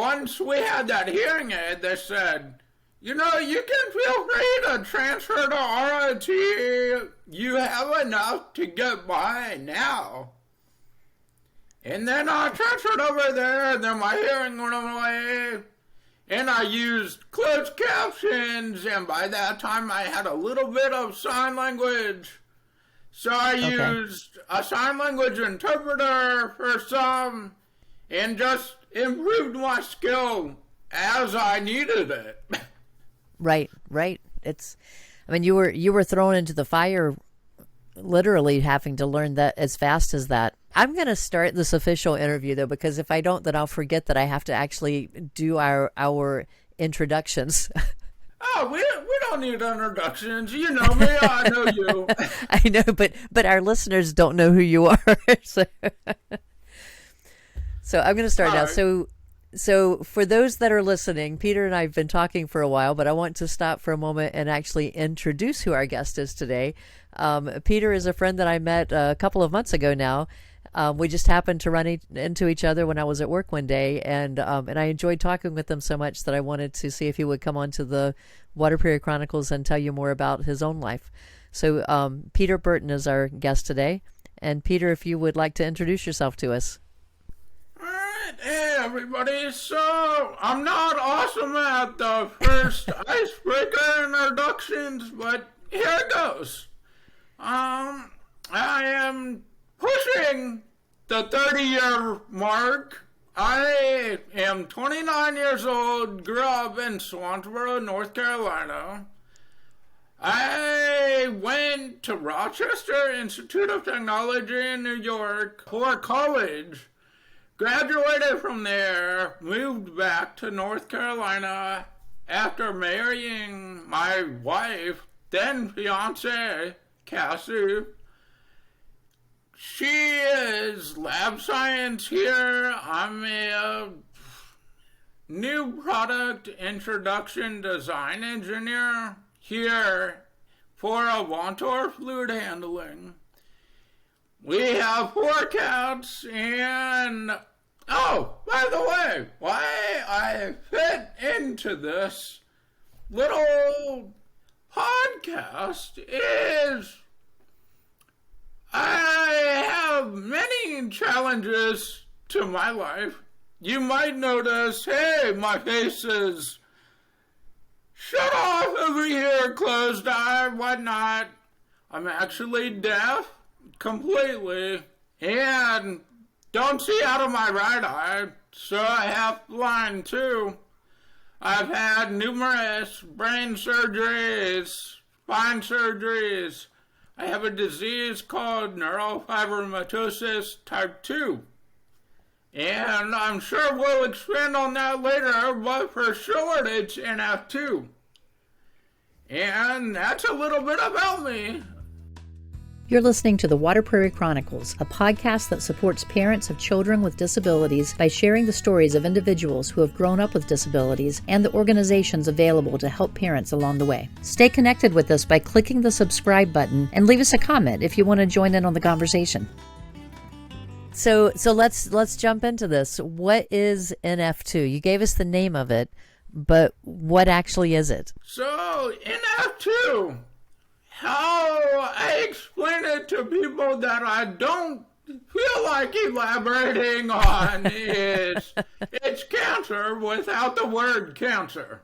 once we had that hearing aid, they said, you know, you can feel free to transfer to ROT. You have enough to get by now. And then I transferred over there, and then my hearing went away. And I used closed captions, and by that time I had a little bit of sign language. So I used a sign language interpreter for some, and just improved my skill as I needed it. Right. I mean, you were thrown into the fire, literally having to learn that as fast as that. I'm going to start this official interview, though, because if I don't, then I'll forget that I have to actually do our introductions. Oh, we don't need introductions. You know me. I know you. I know, but our listeners don't know who you are. So I'm going to start now. Right. So for those that are listening, Peter and I have been talking for a while, but I want to stop for a moment and actually introduce who our guest is today. Peter is a friend that I met a couple of months ago now. We just happened to run into each other when I was at work one day, and I enjoyed talking with him so much that I wanted to see if he would come on to the Prairie Chronicles and tell you more about his own life. So Peter Burton is our guest today. And Peter, if you would like to introduce yourself to us. All right. Hey, everybody. So I'm not awesome at the first icebreaker introductions, but here it goes. I am pushing the 30-year mark. I am 29 years old, grew up in Swansboro, North Carolina. I went to Rochester Institute of Technology in New York for college, graduated from there, moved back to North Carolina after marrying my wife, then fiance, Cassie. She is lab science here. I'm a new product introduction design engineer here for Avantor fluid handling. We have 4 cats, and oh, by the way, why I fit into this little podcast is I have many challenges to my life. You might notice, hey, my face is shut off over here, closed eye, whatnot. I'm actually deaf completely and don't see out of my right eye, so I have blind too. I've had numerous brain surgeries, spine surgeries. I have a disease called Neurofibromatosis type 2. And I'm sure we'll expand on that later, but for short, it's NF2. And that's a little bit about me. You're listening to the Prairie Chronicles, a podcast that supports parents of children with disabilities by sharing the stories of individuals who have grown up with disabilities and the organizations available to help parents along the way. Stay connected with us by clicking the subscribe button and leave us a comment if you want to join in on the conversation. So let's jump into this. What is NF2? You gave us the name of it, but what actually is it? So NF2, how I explain it to people that I don't feel like elaborating on is it's cancer without the word cancer.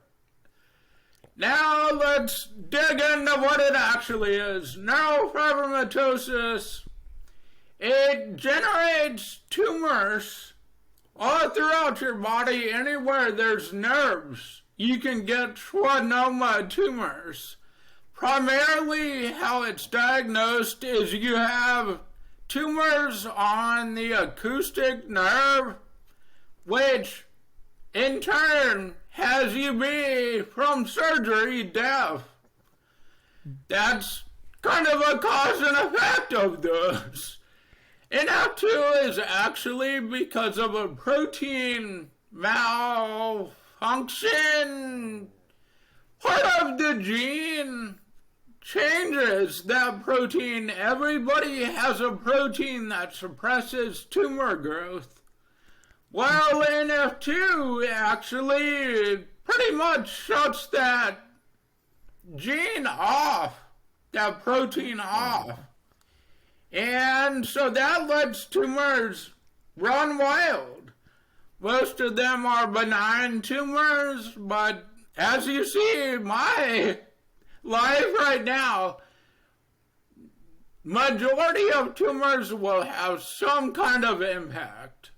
Now let's dig into what it actually is. Neurofibromatosis, it generates tumors all throughout your body. Anywhere there's nerves, you can get schwannoma tumors. Primarily, how it's diagnosed is you have tumors on the acoustic nerve, which in turn has you be, from surgery, deaf. That's kind of a cause and effect of this. NF2 is actually because of a protein malfunction. Part of the gene changes that protein. Everybody has a protein that suppresses tumor growth. Well, NF2 actually pretty much shuts that gene off, that protein off. And so that lets tumors run wild. Most of them are benign tumors, but as you see, my life right now, majority of tumors will have some kind of impact.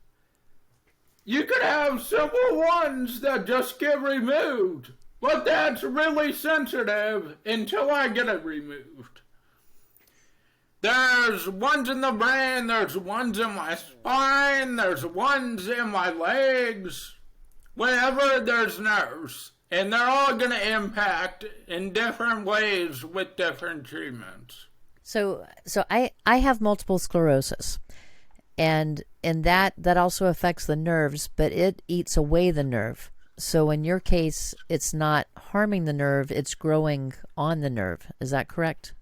You could have simple ones that just get removed, but that's really sensitive until I get it removed. There's ones in the brain, there's ones in my spine, there's ones in my legs, wherever there's nerves. And they're all going to impact in different ways with different treatments. So I have multiple sclerosis, and that also affects the nerves, but it eats away the nerve. So in your case, it's not harming the nerve, it's growing on the nerve. Is that correct?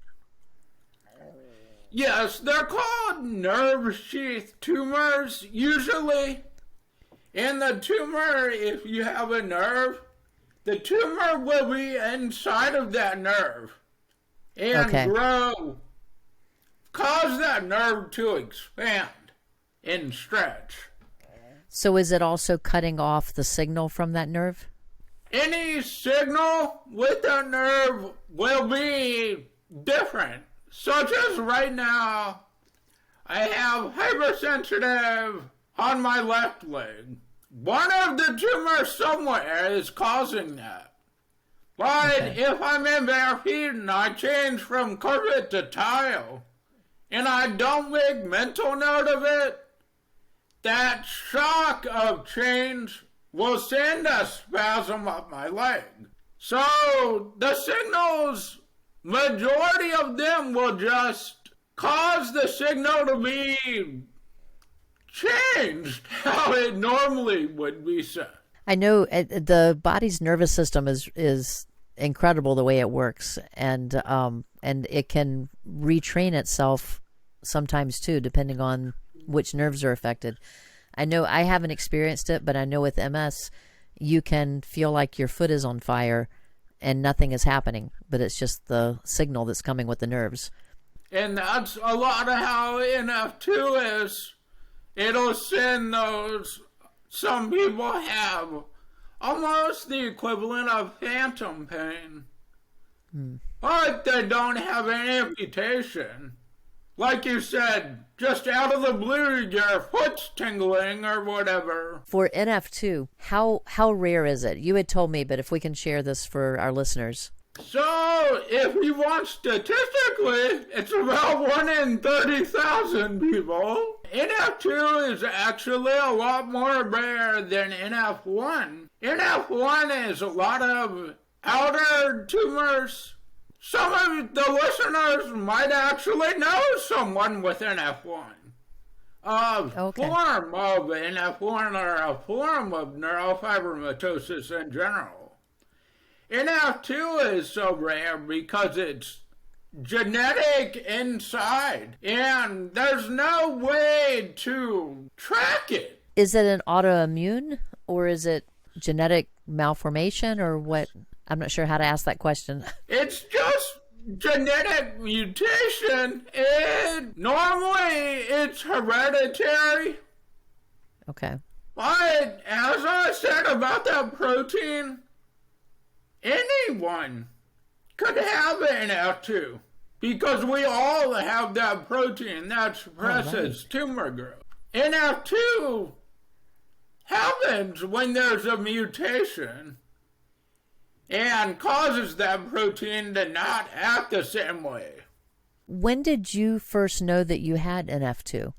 Yes, they're called nerve sheath tumors, usually. And the tumor, if you have a nerve, the tumor will be inside of that nerve and grow, cause that nerve to expand and stretch. So is it also cutting off the signal from that nerve? Any signal with that nerve will be different, such as right now, I have hypersensitive on my left leg. One of the tumors somewhere is causing that. But if I'm in bare feet and I change from carpet to tile, and I don't make mental note of it, that shock of change will send a spasm up my leg. So the signals, majority of them will just cause the signal to be changed how it normally would be set. I know the body's nervous system is incredible the way it works, and it can retrain itself sometimes too, depending on which nerves are affected. I know I haven't experienced it, but I know with MS, you can feel like your foot is on fire and nothing is happening, but it's just the signal that's coming with the nerves. And that's a lot of how NF2 is. It'll send those, some people have almost the equivalent of phantom pain. But they don't have an amputation. Like you said, just out of the blue, your foot's tingling or whatever. For NF2, how rare is it? You had told me, but if we can share this for our listeners. So, if you want statistically, it's about 1 in 30,000 people. NF2 is actually a lot more rare than NF1. NF1 is a lot of outer tumors. Some of the listeners might actually know someone with NF1. A form of NF1 or a form of neurofibromatosis in general. NF2 is so rare because it's genetic inside, and there's no way to track it. Is it an autoimmune, or is it genetic malformation, or what? I'm not sure how to ask that question. It's just genetic mutation. Normally, it's hereditary. Okay. But as I said about that protein, anyone could have NF2 because we all have that protein that suppresses tumor growth. NF2 happens when there's a mutation and causes that protein to not act the same way. When did you first know that you had NF2?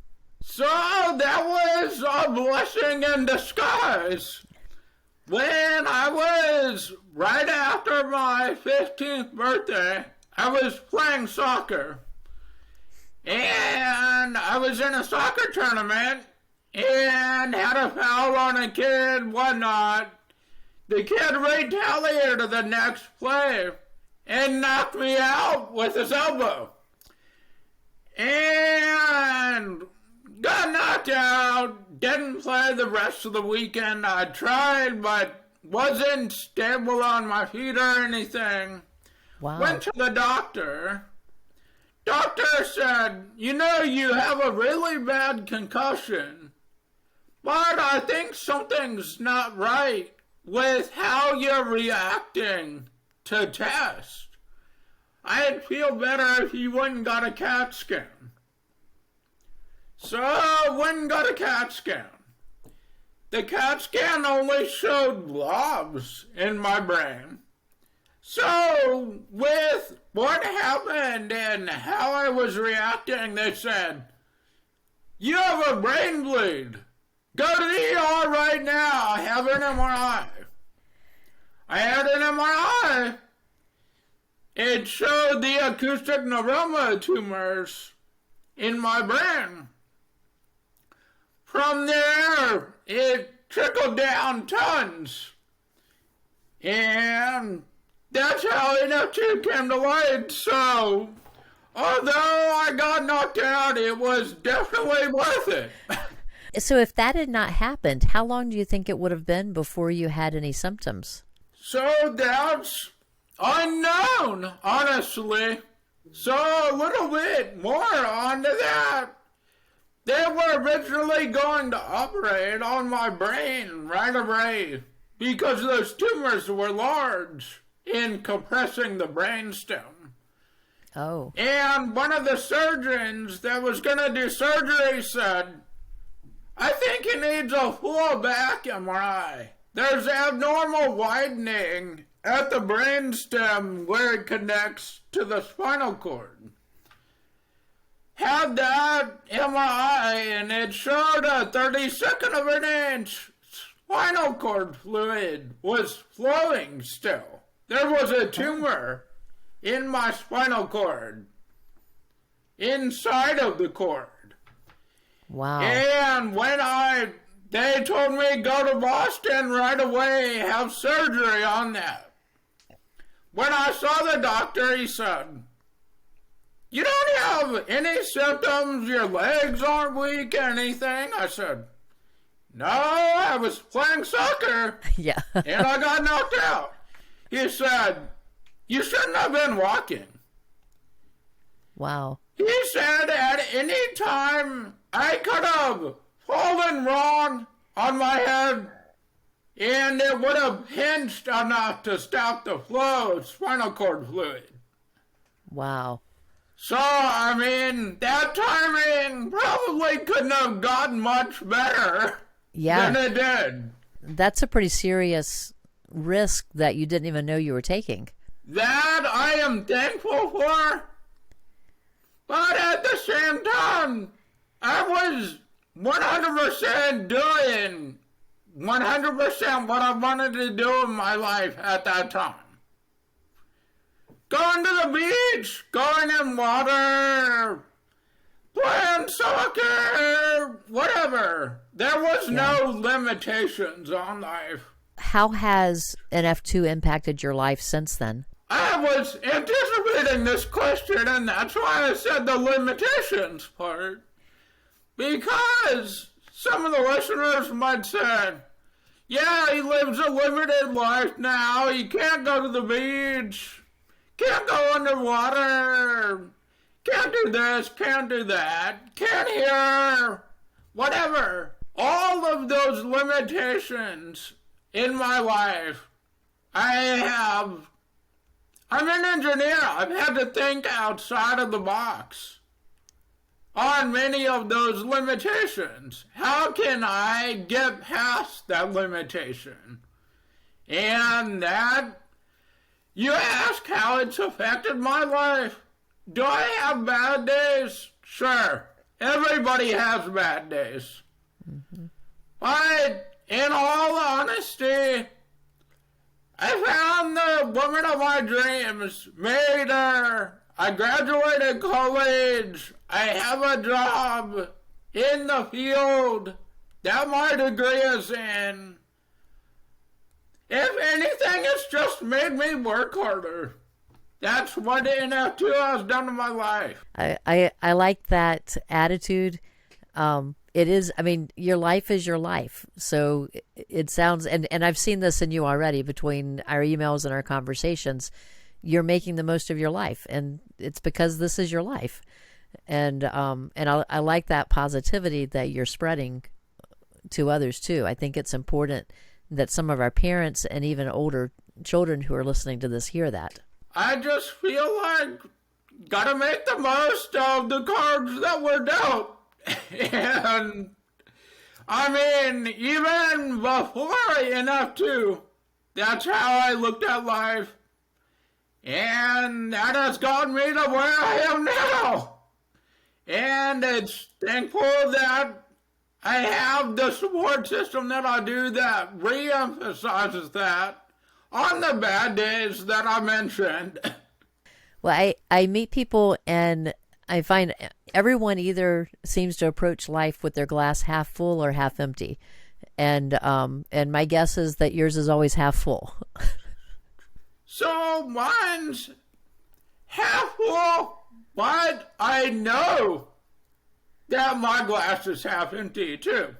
So that was a blessing in disguise. When I was right after my 15th birthday, I was playing soccer. And I was in a soccer tournament and had a foul on a kid, whatnot. The kid retaliated the next play and knocked me out with his elbow. And got knocked out, didn't play the rest of the weekend. I tried, but wasn't stable on my feet or anything. Wow. Went to the doctor. Doctor said, you have a really bad concussion, but I think something's not right with how you're reacting to tests. I'd feel better if you went and got a CAT scan. So I went and got a CAT scan. The CAT scan only showed blobs in my brain. So with what happened and how I was reacting, they said, you have a brain bleed. Go to the ER right now. Have an MRI. I had an MRI. It showed the acoustic neuroma tumors in my brain. From there, it trickled down tons. And that's how NF2 came to light. So, although I got knocked out, it was definitely worth it. So if that had not happened, how long do you think it would have been before you had any symptoms? So that's unknown, honestly. So a little bit more onto that. They were originally going to operate on my brain right away because those tumors were large in compressing the brainstem. Oh. And one of the surgeons that was going to do surgery said, I think he needs a full back MRI. There's abnormal widening at the brainstem where it connects to the spinal cord. Had that MRI and it showed a 32nd of an inch spinal cord fluid was flowing still. There was a tumor in my spinal cord, inside of the cord. Wow. And when they told me go to Boston right away, have surgery on that. When I saw the doctor, he said, you don't have any symptoms, your legs aren't weak, anything? I said, no, I was playing soccer. Yeah. And I got knocked out. He said, you shouldn't have been walking. Wow. He said at any time I could have fallen wrong on my head and it would have hinged enough to stop the flow of spinal cord fluid. Wow. So, I mean, that timing probably couldn't have gotten much better than it did. That's a pretty serious risk that you didn't even know you were taking. That I am thankful for. But at the same time, I was 100% doing 100% what I wanted to do in my life at that time. Going to the beach, going in water, playing soccer, whatever. There was no limitations on life. How has NF2 impacted your life since then? I was anticipating this question, and that's why I said the limitations part. Because some of the listeners might say, yeah, he lives a limited life now. He can't go to the beach, can't go underwater, can't do this, can't do that, can't hear, whatever. All of those limitations in my life, I'm an engineer. I've had to think outside of the box on many of those limitations. How can I get past that limitation? And that, you ask how it's affected my life. Do I have bad days? Sure. Everybody has bad days. Mm-hmm. But in all honesty, I found the woman of my dreams, married her, I graduated college, I have a job in the field that my degree is in. If anything, it's just made me work harder. That's what NF2 has done in my life. I like that attitude. It is, I mean, your life is your life. So it sounds, and I've seen this in you already between our emails and our conversations. You're making the most of your life, and it's because this is your life. And I like that positivity that you're spreading to others too. I think it's important that some of our parents and even older children who are listening to this hear that. I just feel like gotta make the most of the cards that were dealt. And I mean, even before NF2, that's how I looked at life. And that has gotten me to where I am now. And it's thankful that I have the support system that I do that re-emphasizes that on the bad days that I mentioned. Well, I meet people and I find everyone either seems to approach life with their glass half full or half empty. And my guess is that yours is always half full. So mine's half full, but I know that my glass is half empty too.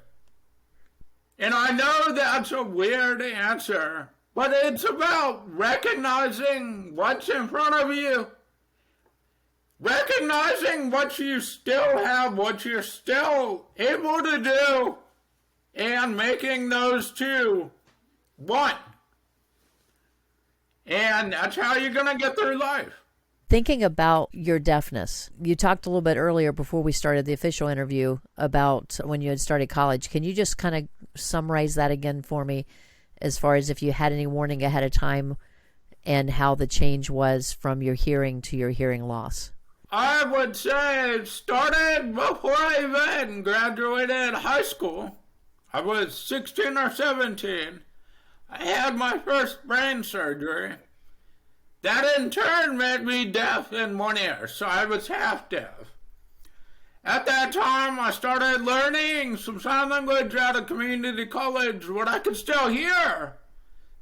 And I know that's a weird answer, but it's about recognizing what's in front of you, recognizing what you still have, what you're still able to do, and making those two one. And that's how you're going to get through life. Thinking about your deafness, you talked a little bit earlier before we started the official interview about when you had started college. Can you just kind of summarize that again for me as far as if you had any warning ahead of time and how the change was from your hearing to your hearing loss? I would say it started before I even graduated high school. I was 16 or 17. I had my first brain surgery. That in turn made me deaf in one ear, so I was half deaf. At that time, I started learning some sign language at a community college, what I could still hear.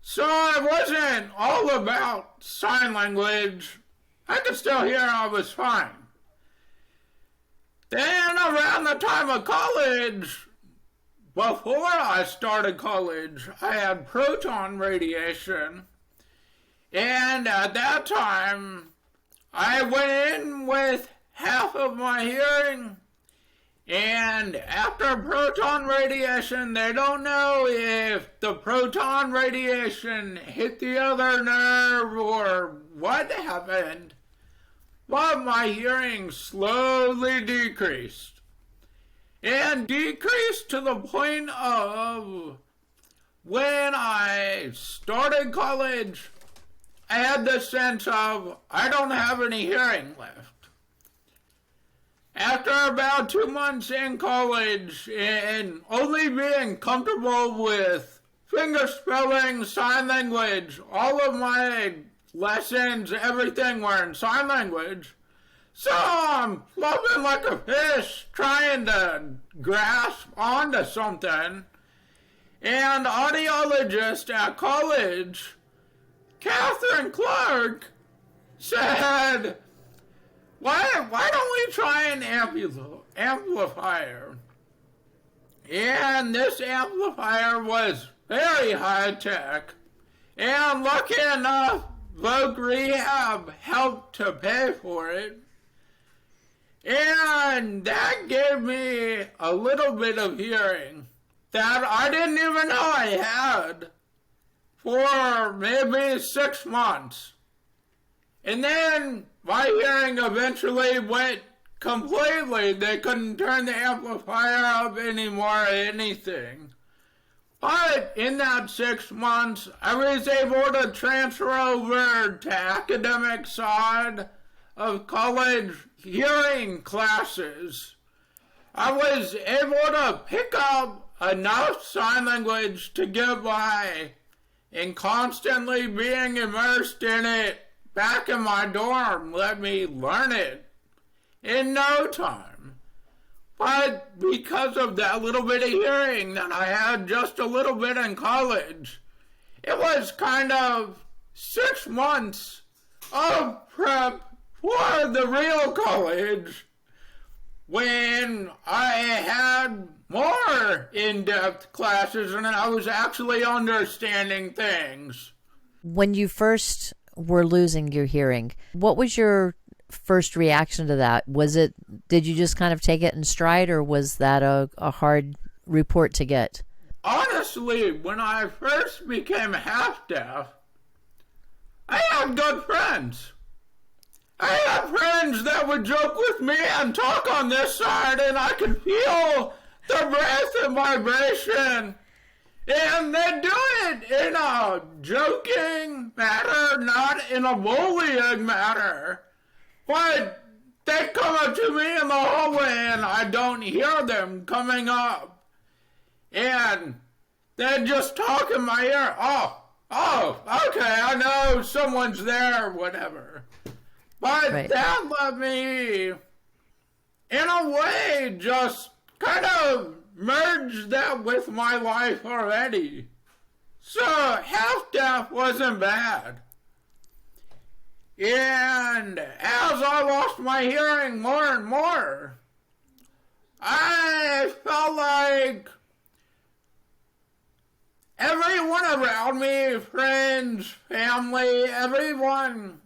So I wasn't all about sign language. I could still hear, I was fine. Then around the time of college, before I started college, I had proton radiation. And at that time, I went in with half of my hearing. And after proton radiation, they don't know if the proton radiation hit the other nerve or what happened. But my hearing slowly decreased. And decreased to the point of when I started college, I had the sense of I don't have any hearing left. After about 2 months in college and only being comfortable with finger spelling, sign language, all of my lessons, everything were in sign language. So I'm flopping like a fish, trying to grasp onto something. And audiologist at college, Catherine Clark, said, why don't we try an amplifier? And this amplifier was very high tech. And lucky enough, Rehab helped to pay for it. And that gave me a little bit of hearing that I didn't even know I had for maybe 6 months. And then my hearing eventually went completely. They couldn't turn the amplifier up anymore or anything. But in that 6 months, I was able to transfer over to academic side of college hearing classes. I was able to pick up enough sign language to get by, and constantly being immersed in it back in my dorm let me learn it in no time. But because of that little bit of hearing that I had just a little bit in college, it was kind of 6 months of prep for the real college when I had more in-depth classes and I was actually understanding things. When you first were losing your hearing, what was your first reaction to that? Did you just kind of take it in stride, or was that a hard report to get? Honestly, when I first became half-deaf, I had good friends. I had friends that would joke with me and talk on this side, and I could feel the breath and vibration. And they do it in a joking manner, not in a bullying manner. But they come up to me in the hallway and I don't hear them coming up. And they just talk in my ear. Oh, okay, I know someone's there, whatever. But right. That let me, in a way, just kind of merge that with my life already. So half-deaf wasn't bad. And as I lost my hearing more and more, I felt like everyone around me, friends, family, everyone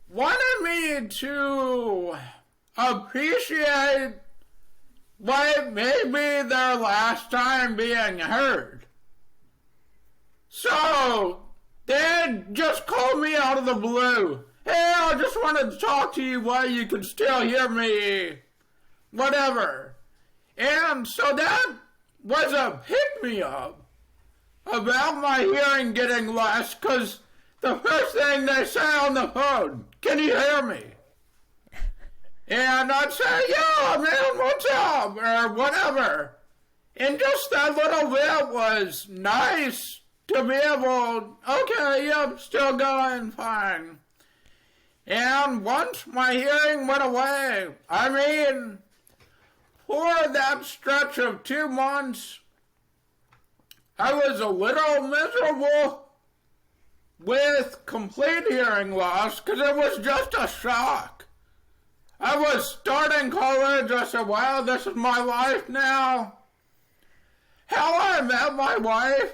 wanted me to appreciate what may be their last time being heard. So they just called me out of the blue. Hey, I just wanted to talk to you while you could still hear me. Whatever. And so that was a pick-me-up about my hearing getting less, because the first thing they say on the phone, can you hear me? And I'd say, yeah, man, what's up? Or whatever. And just that little bit was nice to be able, okay, yep, still going fine. And once my hearing went away, I mean, for that stretch of 2 months, I was a little miserable with complete hearing loss because it was just a shock. I was starting college. I said, wow, this is my life now. How I met my wife,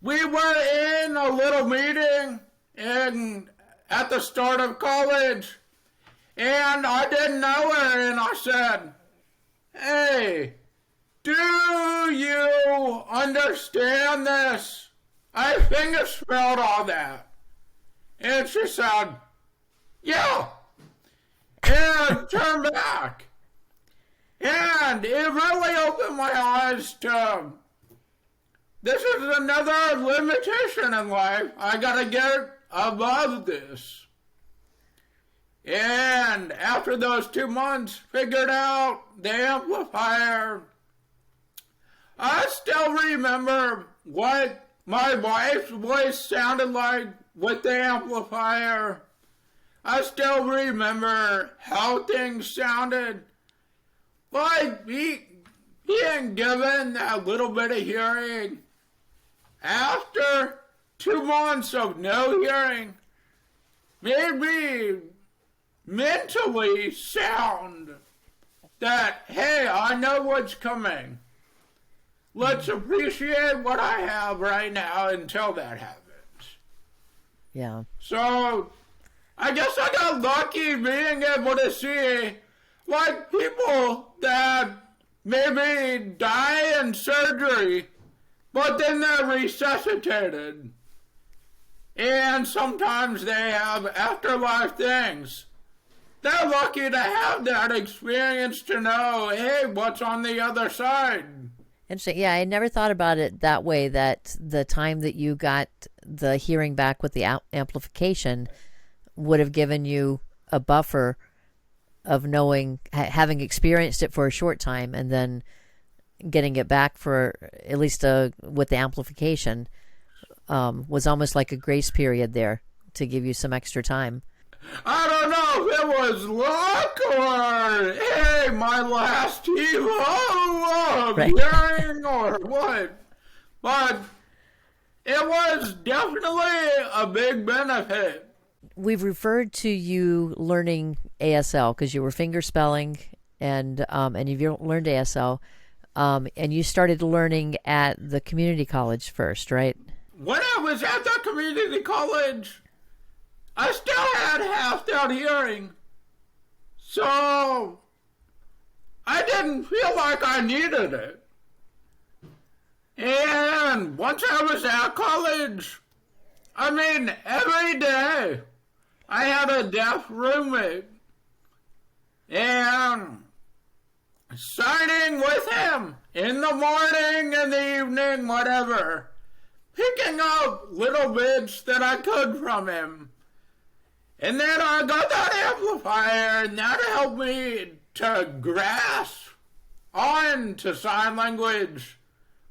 we were in a little meeting at the start of college, and I didn't know her, and I said, hey, do you understand this? I finger spelled all that. And she said, yeah. And turned back. And it really opened my eyes to, this is another limitation in life. I gotta get above this. And after those 2 months, figured out the amplifier. I still remember what my wife's voice sounded like with the amplifier. I still remember how things sounded. Like being given that little bit of hearing after 2 months of no hearing made me mentally sound that, hey, I know what's coming. Let's appreciate what I have right now until that happens. Yeah. So I guess I got lucky being able to see, like, people that maybe die in surgery, but then they're resuscitated. And sometimes they have afterlife things. They're lucky to have that experience to know, hey, what's on the other side. Interesting. Yeah, I never thought about it that way, that the time that you got the hearing back with the amplification would have given you a buffer of knowing, having experienced it for a short time and then getting it back for at least with the amplification was almost like a grace period there to give you some extra time. I don't know if it was luck or, hey, my last evo of hearing or what, but it was definitely a big benefit. We've referred to you learning ASL because you were finger spelling and you've learned ASL, and you started learning at the community college first, right? When I was at the community college, I still had half that hearing. So I didn't feel like I needed it. And once I was at college, every day I had a deaf roommate. And signing with him in the morning, in the evening, whatever. Picking up little bits that I could from him. And then I got that amplifier, and that helped me to grasp on to sign language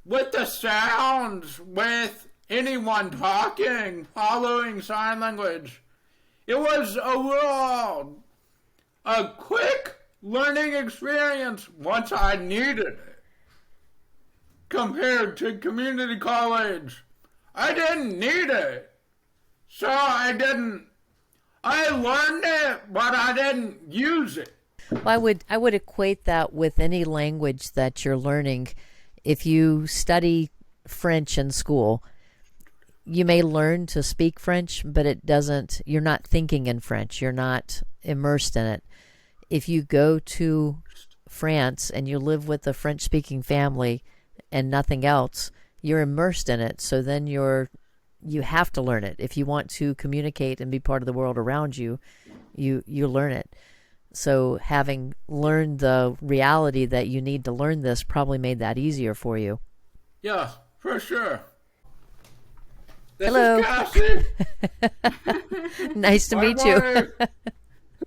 with the sounds, with anyone talking, following sign language. It was a quick learning experience once I needed it. Compared to community college, I didn't need it. So I learned it, but I didn't use it. Well, I would equate that with any language that you're learning. If you study French in school, you may learn to speak French, but you're not thinking in French. You're not immersed in it. If you go to France and you live with a French-speaking family and nothing else, you're immersed in it. So then you have to learn it. If you want to communicate and be part of the world around you, you learn it. So having learned the reality that you need to learn this probably made that easier for you. Yeah, for sure. This Hello. is Cassie. Nice to meet you.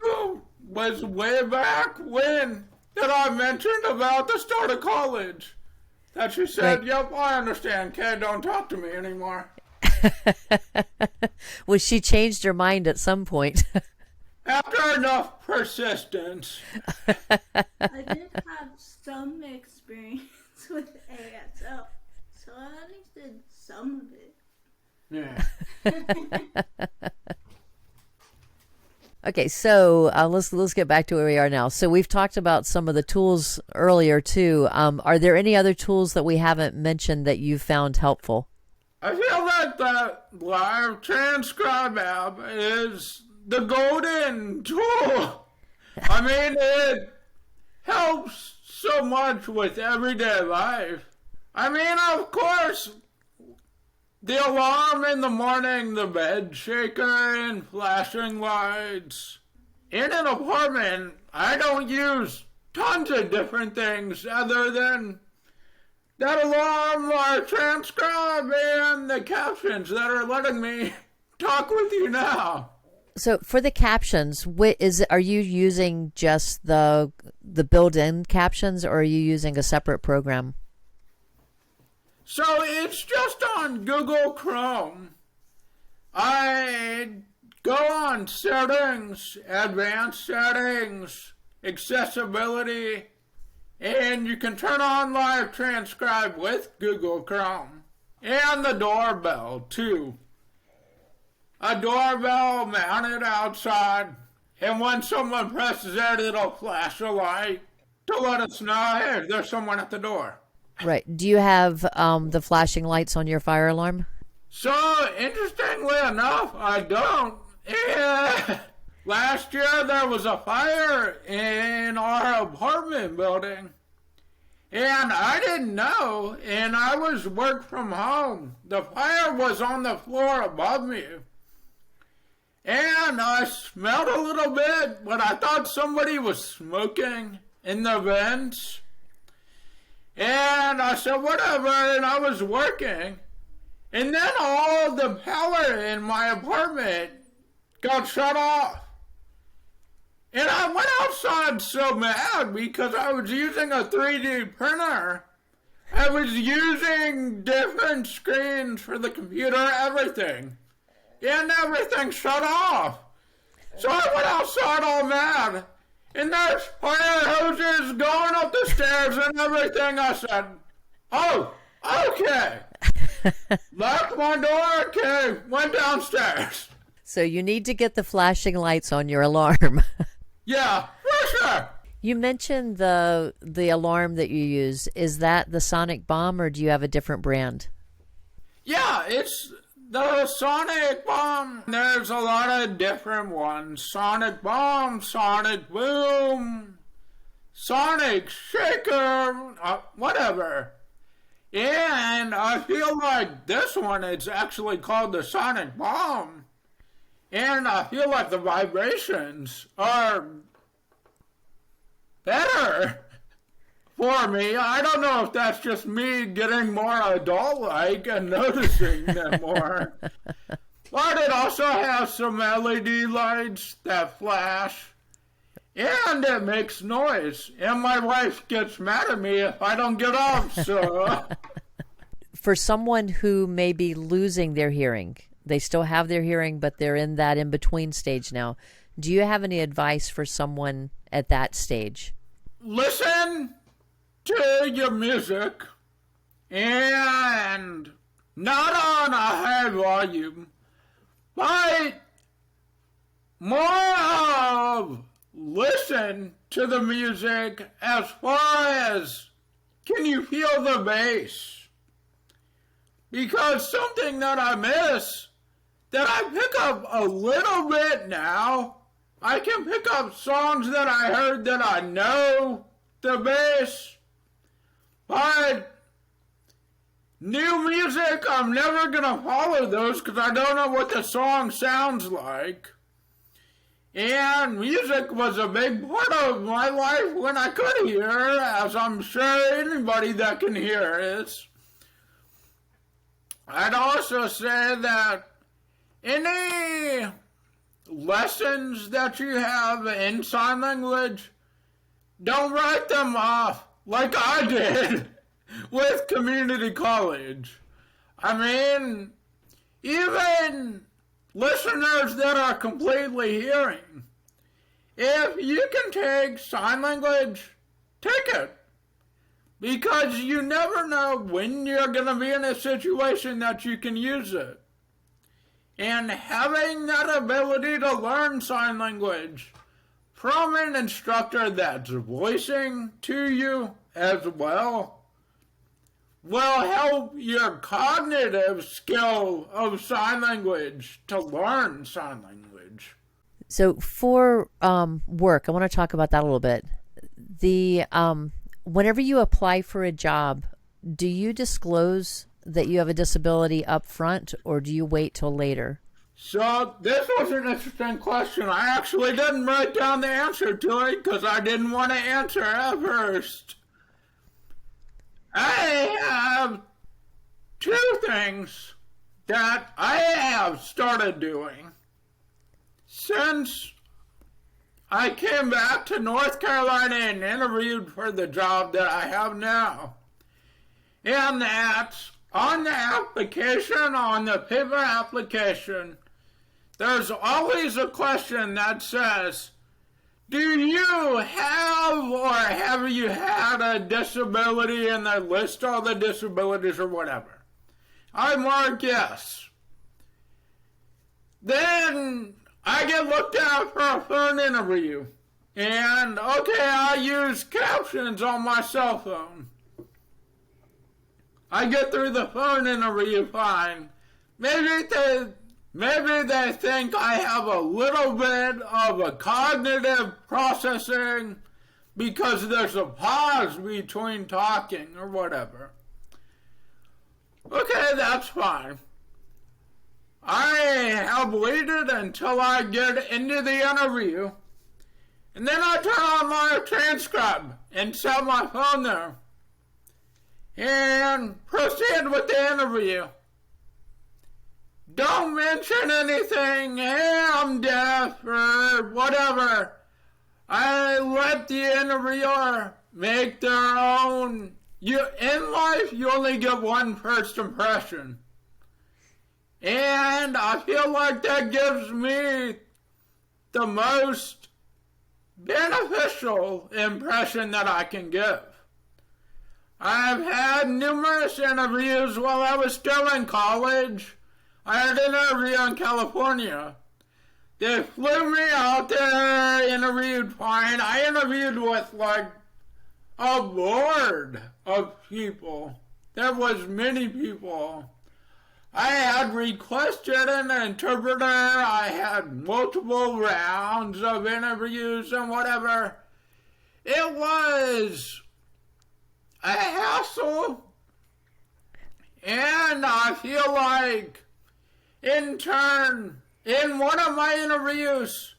Who was way back when that I mentioned about the start of college. That she said, right. Yep, I understand, kid, don't talk to me anymore. Well, she changed her mind at some point. After enough persistence. I did have some experience with ASL, so I understood some of it. Yeah. Okay, so let's get back to where we are now. So we've talked about some of the tools earlier too. Are there any other tools that we haven't mentioned that you found helpful? I feel like that live Transcribe app is the golden tool. It helps so much with everyday life. Of course, the alarm in the morning, the bed shaker, and flashing lights. In an apartment, I don't use tons of different things other than that alarm, live Transcribe, and the captions that are letting me talk with you now. So for the captions, are you using just the built-in captions, or are you using a separate program? So it's just on Google Chrome. I go on settings, advanced settings, accessibility, and you can turn on live Transcribe with Google Chrome. And the doorbell, too. A doorbell mounted outside, and when someone presses it, it'll flash a light to let us know, hey, there's someone at the door. Right. Do you have the flashing lights on your fire alarm? So, interestingly enough, I don't. Yeah. Last year, there was a fire in our apartment building, and I didn't know, and I was work from home. The fire was on the floor above me, and I smelled a little bit, but I thought somebody was smoking in the vents. And I said, whatever, and I was working. And then all the power in my apartment got shut off. And I went outside so mad because I was using a 3D printer. I was using different screens for the computer, everything. And everything shut off. So I went outside all mad. And there's fire hoses going up the stairs and everything. I said, oh, okay. Locked my door, okay, went downstairs. So you need to get the flashing lights on your alarm. Yeah, for sure. You mentioned the alarm that you use. Is that the Sonic Bomb, or do you have a different brand? Yeah, it's the Sonic Bomb. There's a lot of different ones. Sonic Bomb, Sonic Boom, Sonic Shaker, whatever. And I feel like this one is actually called the Sonic Bomb. And I feel like the vibrations are better for me. I don't know if that's just me getting more adult-like and noticing them more. But it also has some LED lights that flash. And it makes noise. And my wife gets mad at me if I don't get up, so... For someone who may be losing their hearing, they still have their hearing, but they're in that in-between stage now. Do you have any advice for someone at that stage? Listen to your music and not on a high volume, but more of listen to the music as far as can you feel the bass? Because something that I miss, that I pick up a little bit now, I can pick up songs that I heard that I know the bass, but new music, I'm never going to follow those because I don't know what the song sounds like. And music was a big part of my life when I could hear, as I'm sure anybody that can hear is. I'd also say that any lessons that you have in sign language, don't write them off like I did with community college. I mean, even listeners that are completely hearing, if you can take sign language, take it. Because you never know when you're going to be in a situation that you can use it. And having that ability to learn sign language from an instructor that's voicing to you as well will help your cognitive skill of sign language to learn sign language. So for work, I want to talk about that a little bit. Whenever you apply for a job, do you disclose that you have a disability up front, or do you wait till later? So this was an interesting question. I actually didn't write down the answer to it because I didn't want to answer at first. I have two things that I have started doing since I came back to North Carolina and interviewed for the job that I have now. And that's on the application, on the paper application, there's always a question that says, do you have or have you had a disability, and they list all the disabilities or whatever. I mark yes. Then I get looked at for a phone interview. And, okay, I use captions on my cell phone. I get through the phone interview fine. Maybe they think I have a little bit of a cognitive processing because there's a pause between talking or whatever. Okay, that's fine. I have waited until I get into the interview, and then I turn on my Transcribe and set my phone there and proceed with the interview. Don't mention anything, hey, I'm deaf or whatever. I let the interviewer make their own. In life, you only get one first impression. And I feel like that gives me the most beneficial impression that I can give. I've had numerous interviews while I was still in college. I had an interview in California. The they flew me out there, interviewed fine. I interviewed with like a board of people. There was many people. I had requested an interpreter. I had multiple rounds of interviews and whatever. It was a hassle. And I feel like, in turn, in one of my interviews,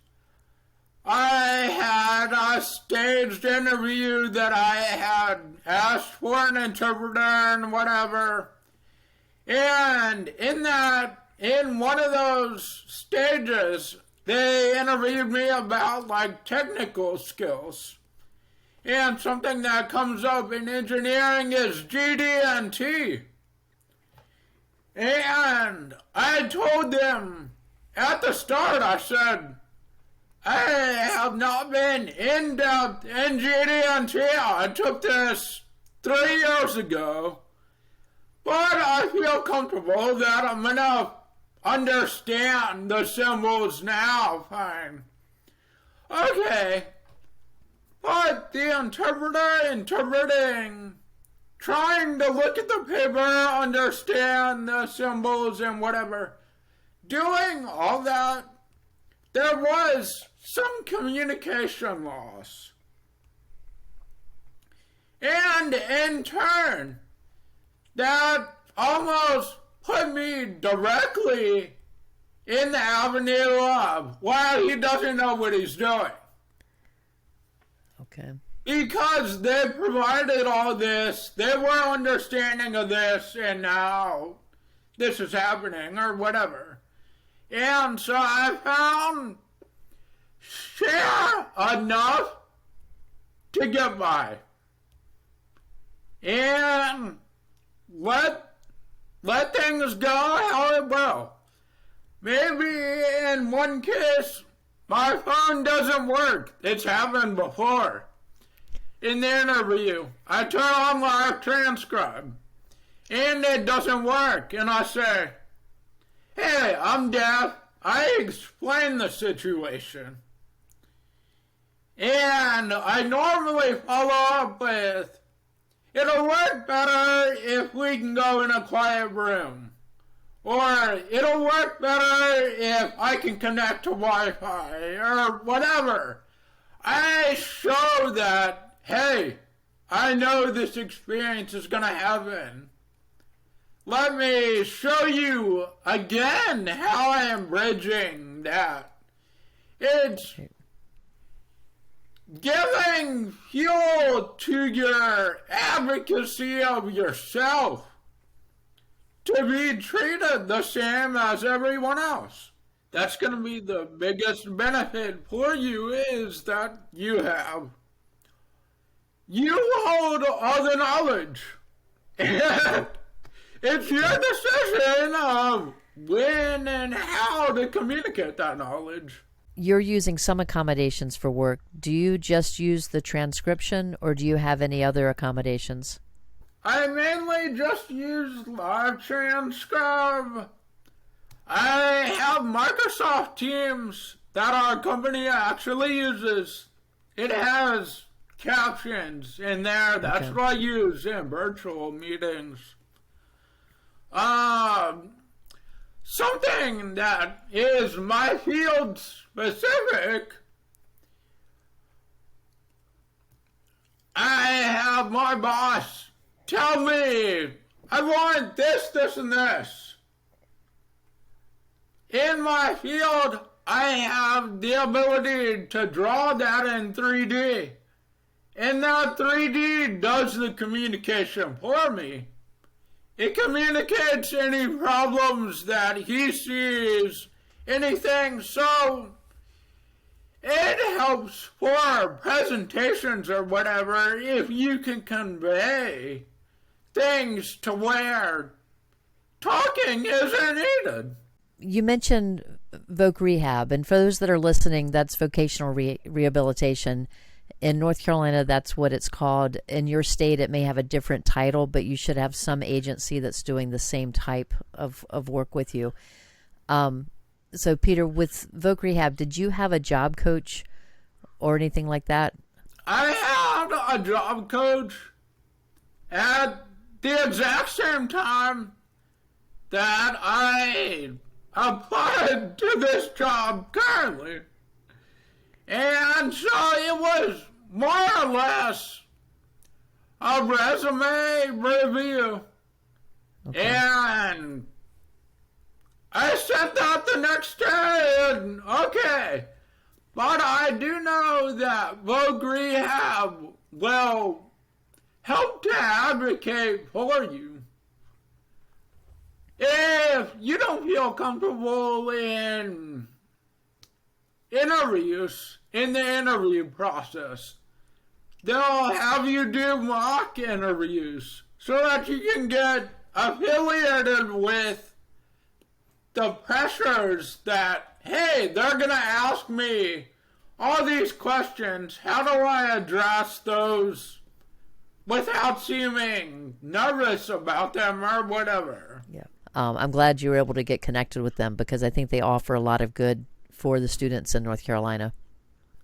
I had a staged interview that I had asked for an interpreter and whatever. And in one of those stages, they interviewed me about like technical skills. And something that comes up in engineering is GD&T. And I told them at the start, I said, I have not been in depth in GD&T. I took this 3 years ago. But I feel comfortable that I'm going to understand the symbols now. Fine. Okay. But the interpreter interpreting, trying to look at the paper, understand the symbols and whatever, doing all that, there was some communication loss. And in turn, that almost put me directly in the avenue of, well, he doesn't know what he's doing. Okay. Because they provided all this, they were understanding of this, and now this is happening, or whatever. And so I found share enough to get by. And let things go how it will. Maybe in one case, my phone doesn't work. It's happened before. In the interview, I turn on live transcribe, and it doesn't work. And I say, hey, I'm deaf. I explain the situation. And I normally follow up with, it'll work better if we can go in a quiet room. Or it'll work better if I can connect to Wi-Fi or whatever. I show that, hey, I know this experience is going to happen. Let me show you again how I am bridging that. It's giving fuel to your advocacy of yourself to be treated the same as everyone else. That's going to be the biggest benefit for you, is that you hold all the knowledge. And it's your decision of when and how to communicate that knowledge. You're using some accommodations for work. Do you just use the transcription, or do you have any other accommodations? I mainly just use live transcribe. I have Microsoft Teams that our company actually uses. It has captions in there. That's what I use in virtual meetings. Something that is my field specific, I have my boss tell me, I want this, this, and this. In my field, I have the ability to draw that in 3D. And that 3D does the communication for me. It communicates any problems that he sees, anything, so it helps for presentations or whatever if you can convey things to where talking isn't needed. You mentioned Voc Rehab, and for those that are listening, that's vocational rehabilitation. In North Carolina, that's what it's called. In your state, it may have a different title, but you should have some agency that's doing the same type of work with you. So, Peter, with Voc Rehab, did you have a job coach or anything like that? I had a job coach at the exact same time that I applied to this job currently. And so it was more or less a resume review. Okay. And I sent that the next day, and okay. But I do know that Voc Rehab will help to advocate for you. If you don't feel comfortable in interviews, in the interview process, they'll have you do mock interviews so that you can get affiliated with the pressures that, hey, they're going to ask me all these questions. How do I address those without seeming nervous about them or whatever? Yeah. I'm glad you were able to get connected with them because I think they offer a lot of good for the students in North Carolina.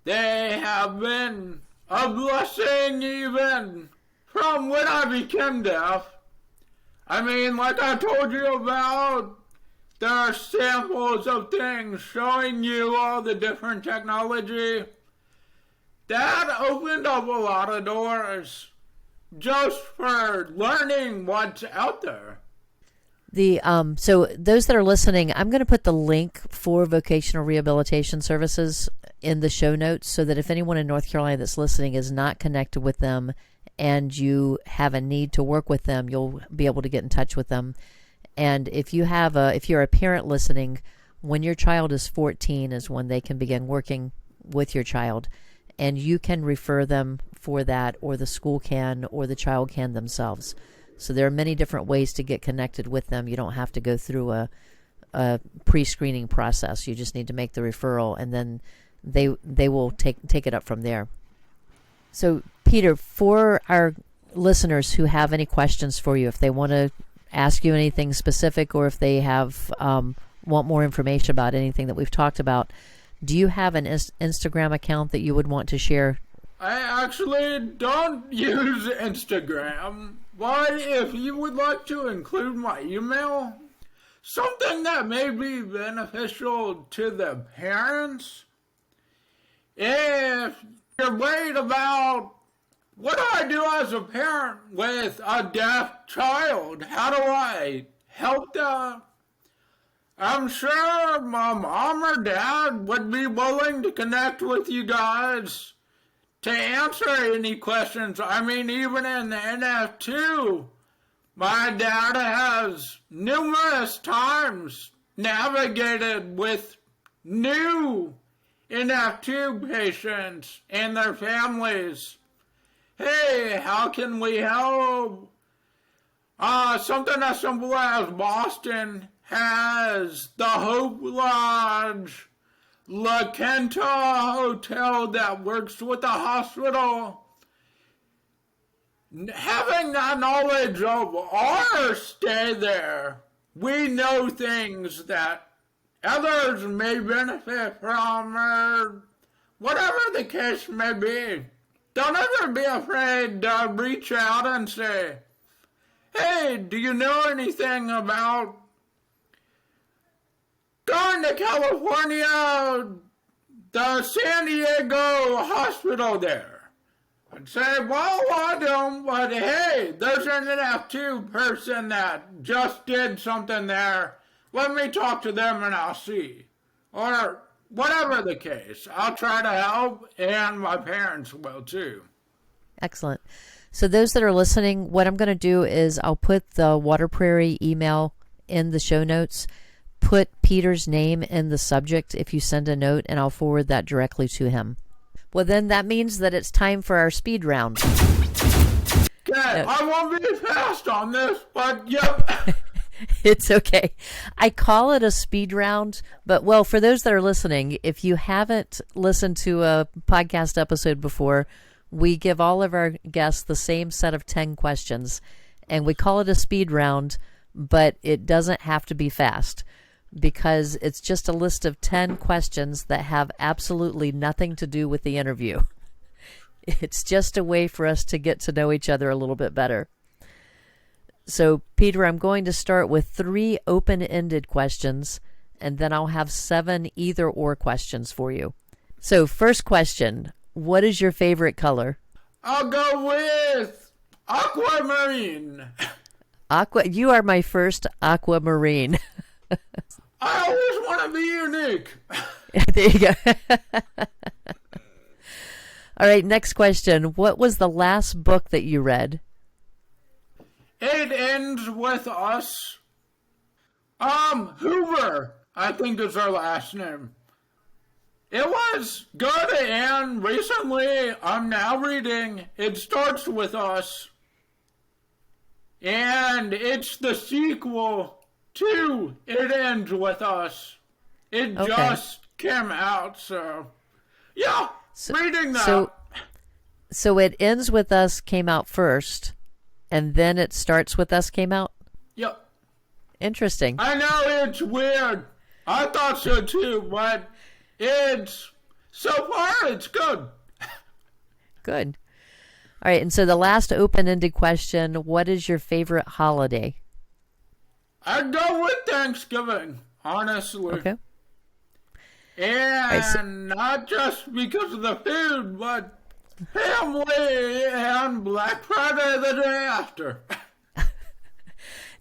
They have been a blessing even from when I became deaf. I mean, like I told you about, there are samples of things showing you all the different technology. That opened up a lot of doors just for learning what's out there. So those that are listening, I'm going to put the link for vocational rehabilitation services in the show notes so that if anyone in North Carolina that's listening is not connected with them and you have a need to work with them, you'll be able to get in touch with them. And if you're a parent listening, when your child is 14 is when they can begin working with your child, and you can refer them for that, or the school can, or the child can themselves. So there are many different ways to get connected with them. You don't have to go through a pre-screening process. You just need to make the referral, and then they will take it up from there. So, Peter, for our listeners who have any questions for you, if they want to ask you anything specific, or if they have want more information about anything that we've talked about, do you have an Instagram account that you would want to share? I actually don't use Instagram, but if you would like to include my email, something that may be beneficial to the parents, if you're worried about what do I do as a parent with a deaf child, how do I help them? I'm sure my mom or dad would be willing to connect with you guys to answer any questions. I mean, even in the NF2, my dad has numerous times navigated with new NF2 patients and their families. Hey, how can we help? Something as simple as Boston has the Hope Lodge, La Quinta Hotel that works with the hospital. Having that knowledge of our stay there, we know things that others may benefit from, or whatever the case may be. Don't ever be afraid to reach out and say, hey, do you know anything about going to California, the San Diego hospital there? I'd say, well, I don't, but hey, there's an NF2 person that just did something there. Let me talk to them and I'll see. Or whatever the case, I'll try to help, and my parents will too. Excellent. So those that are listening, what I'm going to do is I'll put the Water Prairie email in the show notes. Put Peter's name in the subject if you send a note, and I'll forward that directly to him. Well, then that means that it's time for our speed round. Okay, I won't be fast on this, but yep. It's okay. I call it a speed round, but well, for those that are listening, if you haven't listened to a podcast episode before, we give all of our guests the same set of 10 questions, and we call it a speed round, but it doesn't have to be fast. because it's just a list of 10 questions that have absolutely nothing to do with the interview. It's just a way for us to get to know each other a little bit better. So, Peter, I'm going to start with 3 open-ended questions, and then I'll have 7 either-or questions for you. So, first question, what is your favorite color? I'll go with aquamarine. You are my first aquamarine. I always want to be unique. There you go. All right, next question. What was the last book that you read? It ends with us. Hoover, I think is her last name. It was good, and recently I'm now reading It Starts With Us. And it's the sequel to It Ends With Us. It just came out, so yeah, reading that. So It Ends With Us came out first, and then It Starts With Us came out? Yep. Interesting. I know it's weird. I thought so too, but so far it's good. Good. All right, and so the last open-ended question, what is your favorite holiday? I'd go with Thanksgiving, honestly. Okay. And not just because of the food, but family and Black Friday the day after.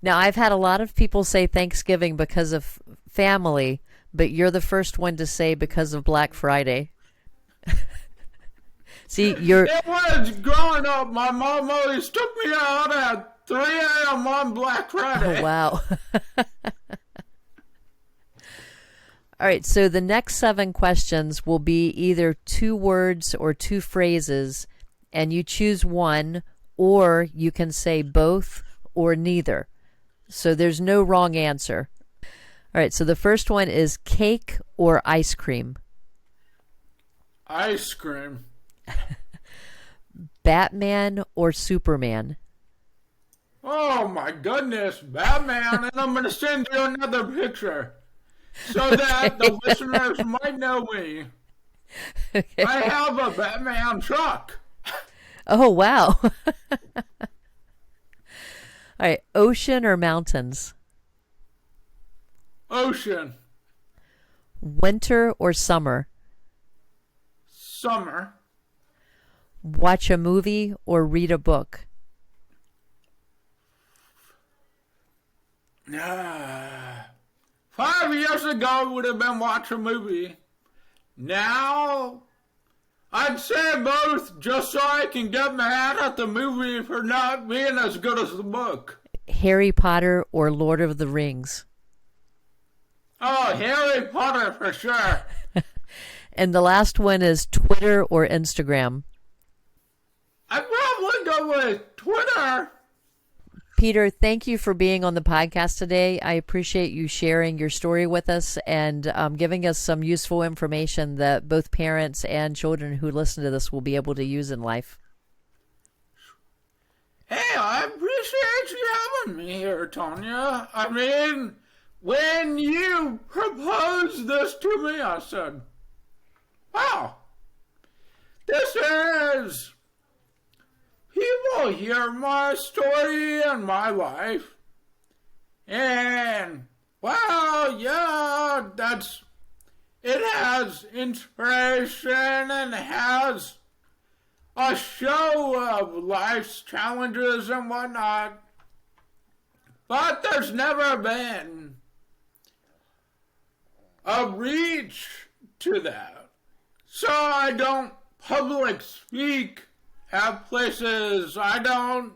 Now, I've had a lot of people say Thanksgiving because of family, but you're the first one to say because of Black Friday. See, It was growing up. My mom always took me out at 3 a.m. on Black Friday. Oh, wow. All right, so the next 7 questions will be either 2 words or 2 phrases, and you choose one, or you can say both or neither. So there's no wrong answer. All right, so the first one is cake or ice cream? Ice cream. Batman or Superman? Oh my goodness, Batman, and I'm going to send you another picture so that the listeners might know me. Okay. I have a Batman truck. Oh, wow. All right, ocean or mountains? Ocean. Winter or summer? Summer. Watch a movie or read a book? 5 years ago it would have been watch a movie. Now, I'd say both just so I can get mad at the movie for not being as good as the book. Harry Potter or Lord of the Rings? Oh, Harry Potter for sure. And the last one is Twitter or Instagram? I'd probably go with Twitter. Peter, thank you for being on the podcast today. I appreciate you sharing your story with us and giving us some useful information that both parents and children who listen to this will be able to use in life. Hey, I appreciate you having me here, Tonya. I mean, when you proposed this to me, I said, wow, this is... people hear my story and my life. And, well, yeah, it has inspiration and has a show of life's challenges and whatnot. But there's never been a reach to that. So I don't public speak at places. I don't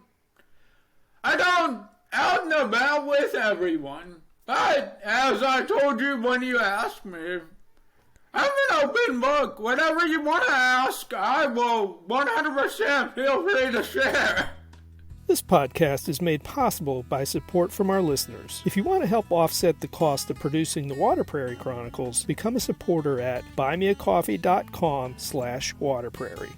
out and about with everyone. But as I told you when you asked me, I'm an open book. Whatever you want to ask, I will 100% feel free to share. This podcast is made possible by support from our listeners. If you want to help offset the cost of producing the Water Prairie Chronicles, become a supporter at buymeacoffee.com/waterprairie.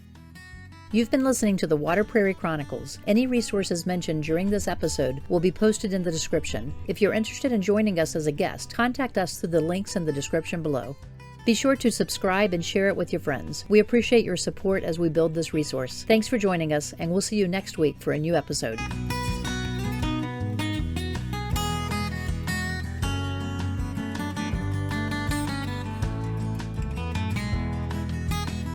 You've been listening to the Water Prairie Chronicles. Any resources mentioned during this episode will be posted in the description. If you're interested in joining us as a guest, contact us through the links in the description below. Be sure to subscribe and share it with your friends. We appreciate your support as we build this resource. Thanks for joining us, and we'll see you next week for a new episode.